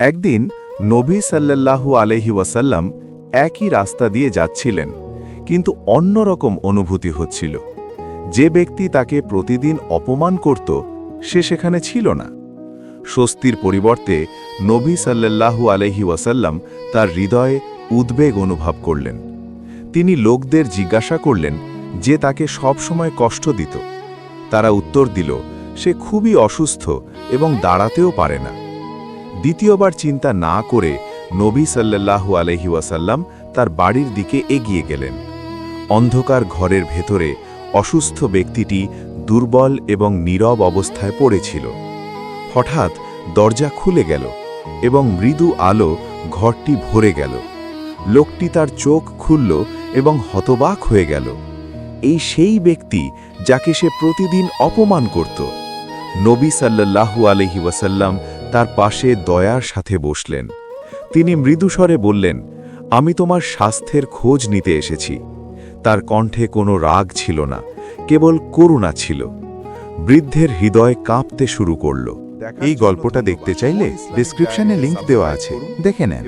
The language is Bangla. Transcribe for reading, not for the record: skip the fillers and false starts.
একদিন নবী সাল্লাল্লাহু আলাইহি ওয়াসাল্লাম একই রাস্তা দিয়ে যাচ্ছিলেন, কিন্তু অন্যরকম অনুভূতি হচ্ছিল। যে ব্যক্তি তাকে প্রতিদিন অপমান করত সে সেখানে ছিল না। স্বস্তির পরিবর্তে নবী সাল্লাল্লাহু আলাইহি ওয়াসাল্লাম তার হৃদয়ে উদ্বেগ অনুভব করলেন। তিনি লোকদের জিজ্ঞাসা করলেন যে তাকে সবসময় কষ্ট দিত। তারা উত্তর দিল, সে খুবই অসুস্থ এবং দাঁড়াতেও পারে না। দ্বিতীয়বার চিন্তা না করে নবী সাল্লাল্লাহু আলাইহি ওয়াসাল্লাম তার বাড়ির দিকে এগিয়ে গেলেন। অন্ধকার ঘরের ভেতরে অসুস্থ ব্যক্তিটি দুর্বল এবং নীরব অবস্থায় পড়েছিল। হঠাৎ দরজা খুলে গেল এবং মৃদু আলো ঘরটি ভরে গেল। লোকটি তার চোখ খুলল এবং হতবাক হয়ে গেল। এই সেই ব্যক্তি যাকে সে প্রতিদিন অপমান করত। নবী সাল্লাল্লাহু আলাইহি ওয়াসাল্লাম তার পাশে দয়ার সাথে বসলেন। তিনি মৃদুস্বরে বললেন, আমি তোমার স্বাস্থ্যের খোঁজ নিতে এসেছি। তার কণ্ঠে কোনো রাগ ছিল না, কেবল করুণা ছিল। বৃদ্ধের হৃদয় কাঁপতে শুরু করল। এই গল্পটা দেখতে চাইলে ডেসক্রিপশনে লিংক দেওয়া আছে, দেখে নেন।